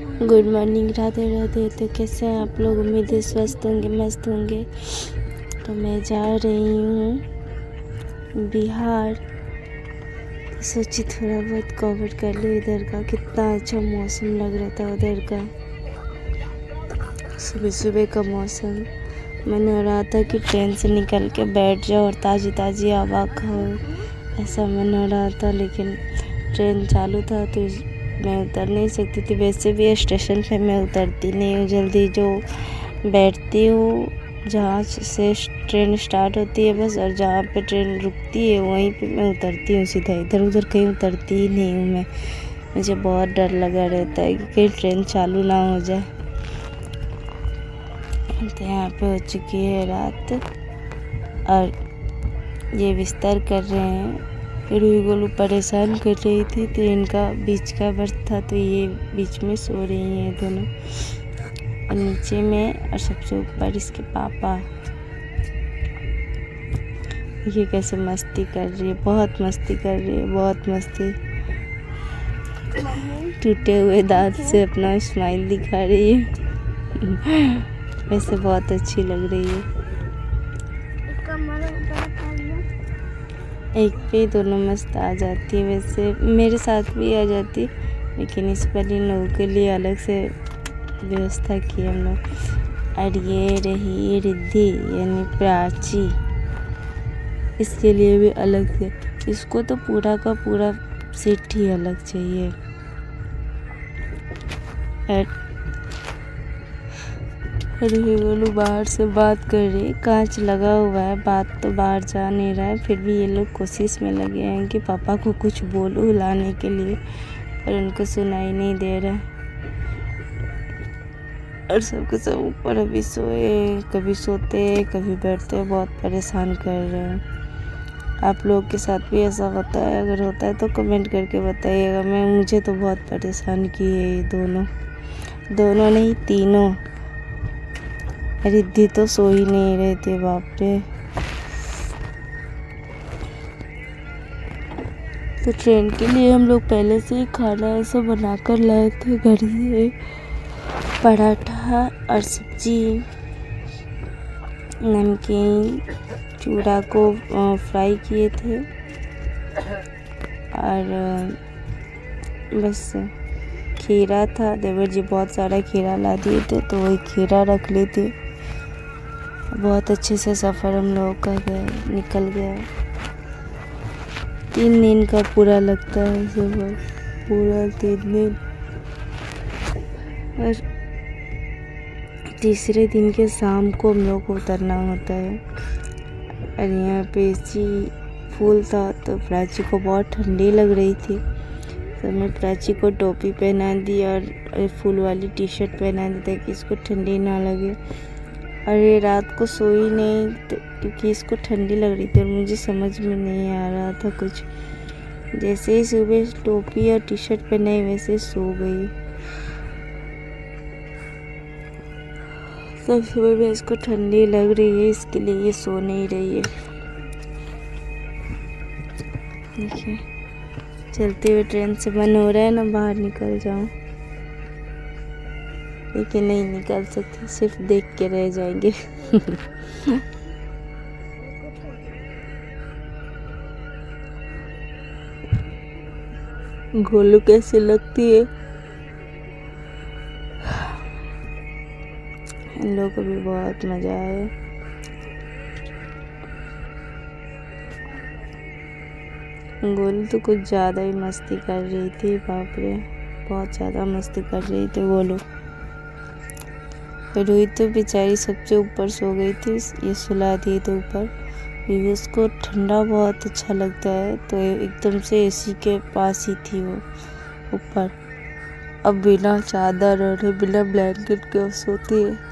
Good morning, Radhe Radhe. तो कैसे हैं आप लोग? उम्मीद है स्वस्थ होंगे, मस्त होंगे। तो मैं जा रही हूँ बिहार, तो सोची थोड़ा बहुत कवर कर लूँ इधर का। कितना अच्छा मौसम लग रहा था उधर का, सुबह सुबह का मौसम। मन हो रहा था कि ट्रेन से निकल के बैठ जाओ और ताज़ी ताज़ी हवा खाओ, ऐसा मन हो रहा था। लेकिन ट्रेन चालू था तो मैं उतर नहीं सकती थी। वैसे भी स्टेशन पे मैं उतरती नहीं हूँ जल्दी, जो बैठती हूँ जहाँ से ट्रेन स्टार्ट होती है बस, और जहाँ पे ट्रेन रुकती है वहीं पे मैं उतरती हूँ सीधा। इधर उधर कहीं उतरती ही नहीं हूँ मैं। मुझे बहुत डर लगा रहता है कि कहीं ट्रेन चालू ना हो जाए। तो यहाँ पे हो चुकी है रात और ये बिस्तर कर रहे हैं। रूही गोलू परेशान कर रही थी, तो इनका बीच का बर्थ था, तो ये बीच में सो रही हैं दोनों, और नीचे में और सबसे ऊपर इसके पापा। ये कैसे मस्ती कर रही है, बहुत मस्ती कर रही है, बहुत मस्ती। टूटे हुए दांत से अपना स्माइल दिखा रही है। वैसे बहुत अच्छी लग रही है। एक पे दोनों मस्त आ जाती है। वैसे मेरे साथ भी आ जाती, लेकिन इस पर इन लोगों के लिए अलग से व्यवस्था की हम लोग। और ये रही रिद्धि यानी प्राची, इसके लिए भी अलग से। इसको तो पूरा का पूरा सीट ही अलग चाहिए। रूही गोलू बाहर से बात कर रही है, कांच लगा हुआ है, बात तो बाहर जा नहीं रहा है। फिर भी ये लोग कोशिश में लगे हैं कि पापा को कुछ बोलो लाने के लिए, पर उनको सुनाई नहीं दे रहा। और सबके सब ऊपर अभी सोए, कभी सोते कभी बैठते, बहुत परेशान कर रहे हैं। आप लोग के साथ भी ऐसा होता है? अगर होता है तो कमेंट करके बताइएगा। मुझे तो बहुत परेशान किए ये दोनों नहीं, तीनों। रिद्धि तो सो ही नहीं रहे थे, बाप रे। तो ट्रेन के लिए हम लोग पहले से ही खाना ऐसा बना कर लाए थे घर से। पराठा और सब्जी, नमकीन, चूड़ा को फ्राई किए थे, और बस खीरा था। देवर जी बहुत सारा खीरा ला दिए थे, तो वही खीरा रख ली थी। बहुत अच्छे से सफ़र हम लोगों का निकल गया। 3 दिन का पूरा लगता है सफ़र, पूरा 3 दिन। और तीसरे दिन के शाम को हम लोग को उतरना होता है। और यहाँ पे एसी फुल था, तो प्राची को बहुत ठंडी लग रही थी, तो मैं प्राची को टोपी पहना दी और फुल वाली टी शर्ट पहना दी ताकि इसको ठंडी ना लगे। और ये रात को सोई नहीं क्योंकि इसको ठंडी लग रही थी, और मुझे समझ में नहीं आ रहा था कुछ। जैसे ही सुबह टोपी और टी शर्ट पहनाई वैसे सो गई। सब सुबह में इसको ठंडी लग रही है, इसके लिए ये सो नहीं रही है। देखिए, चलते हुए ट्रेन से मन हो रहा है ना बाहर निकल जाऊं, लेकिन नहीं निकल सकते, सिर्फ देख के रह जाएंगे। गोलू कैसे लगती है? इन लोगों को भी बहुत मज़ा आया। गोलू तो कुछ ज़्यादा ही मस्ती कर रही थी, बाप रे, बहुत ज़्यादा मस्ती कर रही थी गोलू। रूही तो बेचारी सबसे ऊपर सो गई थी, ये सुला दिए थे ऊपर, क्योंकि उसको ठंडा बहुत अच्छा लगता है, तो एकदम से एसी के पास ही थी वो ऊपर। अब बिना चादर और बिना ब्लैंकेट के सोती है।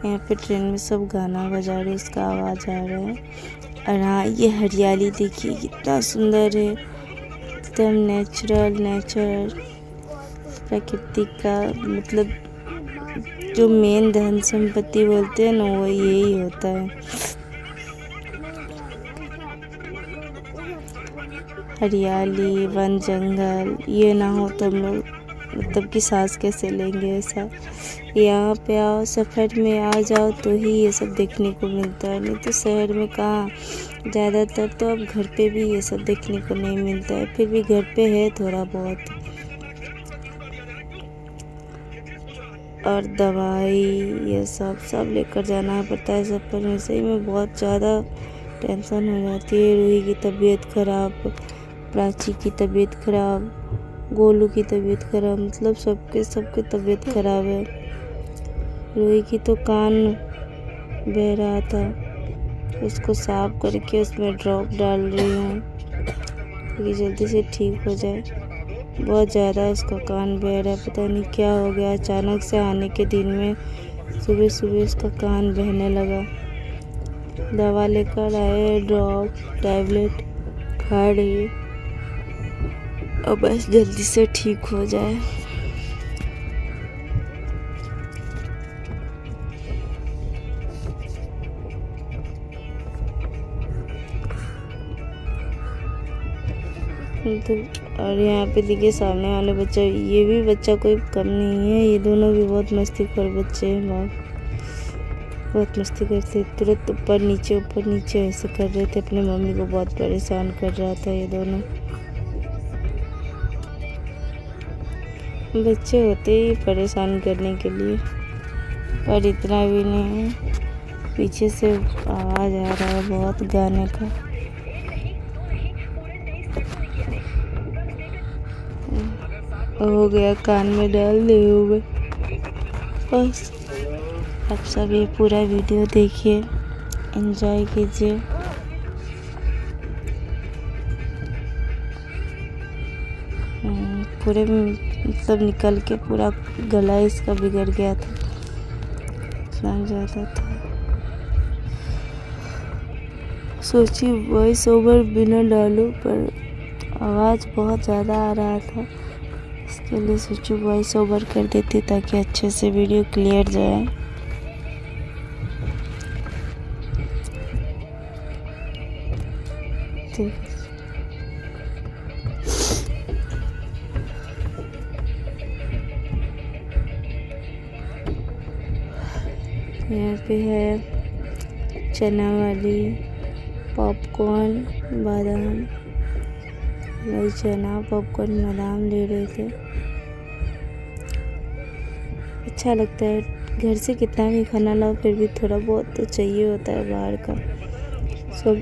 यहाँ पे ट्रेन में सब गाना बजा रहे, इसका आवाज़ आ रहा है। और हाँ, ये हरियाली देखिए कितना सुंदर है, एकदम नेचर प्रकृति का। मतलब जो मेन धन संपत्ति बोलते हैं ना, वो यही होता है। हरियाली, वन जंगल, ये ना हो तो हम लोग मतलब कि सांस कैसे लेंगे। ऐसा यहाँ पे आओ, सफ़र में आ जाओ तो ही ये सब देखने को मिलता है, नहीं तो शहर में कहाँ। ज़्यादातर तो अब घर पे भी ये सब देखने को नहीं मिलता है, फिर भी घर पे है थोड़ा बहुत। और दवाई ये सब लेकर जाना पड़ता है सफ़र में। सही में बहुत ज़्यादा टेंशन हो जाती है। रूही की तबीयत ख़राब, प्राची की तबीयत ख़राब, गोलू की तबीयत ख़राब, मतलब सबके तबीयत ख़राब है। रूही की तो कान बह रहा था, उसको साफ करके उसमें ड्रॉप डाल रही हूँ ताकि जल्दी से ठीक हो जाए। बहुत ज़्यादा उसका कान बह रहा है, पता नहीं क्या हो गया। अचानक से आने के दिन में सुबह सुबह उसका कान बहने लगा। दवा लेकर आए, ड्रॉप टैबलेट खा रही है, अब बस जल्दी से ठीक हो जाए। तो और यहाँ पे देखिए सामने वाले बच्चा, ये भी बच्चा कोई कम नहीं है। ये दोनों भी बहुत मस्तीखोर बच्चे हैं, बहुत मस्ती करते। तुरंत ऊपर नीचे ऐसे कर रहे थे। अपने मम्मी को बहुत परेशान कर रहा था ये दोनों। बच्चे होते ही परेशान करने के लिए, पर इतना भी नहीं है। पीछे से आवाज़ आ रहा है बहुत गाने का। हो गया कान में डाल दे हुए। बस आप सब ये पूरा वीडियो देखिए, एंजॉय कीजिए। पूरे मतलब निकल के पूरा गला इसका बिगड़ गया था, इतना ज़्यादा था। सोची वॉइस ओवर बिना डालूं, पर आवाज़ बहुत ज़्यादा आ रहा था, इसके लिए सोची वॉइस ओवर कर देती ताकि अच्छे से वीडियो क्लियर जाए। ठीक है। यहाँ पे है चना वाली, पॉपकॉर्न, बादाम, वही चना पॉपकॉर्न बादाम ले रहे थे। अच्छा लगता है, घर से कितना भी खाना लाओ फिर भी थोड़ा बहुत तो चाहिए होता है बाहर का। सब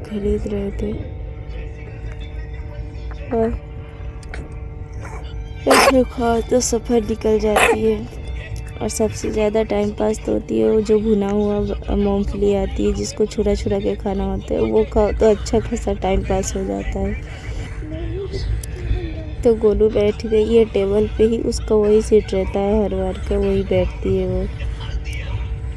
खरीद रहे थे और ऐसे खाओ तो सफ़र निकल जाती है। और सबसे ज़्यादा टाइम पास तो होती है वो जो भुना हुआ मूंगफली आती है, जिसको छुरा के खाना होता है, वो खाओ तो अच्छा खासा टाइम पास हो जाता है। तो गोलू बैठ गई है टेबल पे ही, उसका वही सीट रहता है हर बार का, वही बैठती है। वो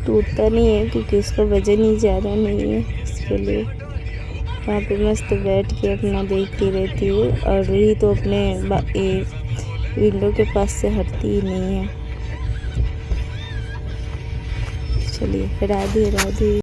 टूटता नहीं है क्योंकि उसका वजन ही ज़्यादा नहीं है, इसके लिए वहाँ पे मस्त बैठ के अपना देखती रहती है। और रूही तो अपने विंडो के पास से हटती ही नहीं है। चलिए राधे राधे।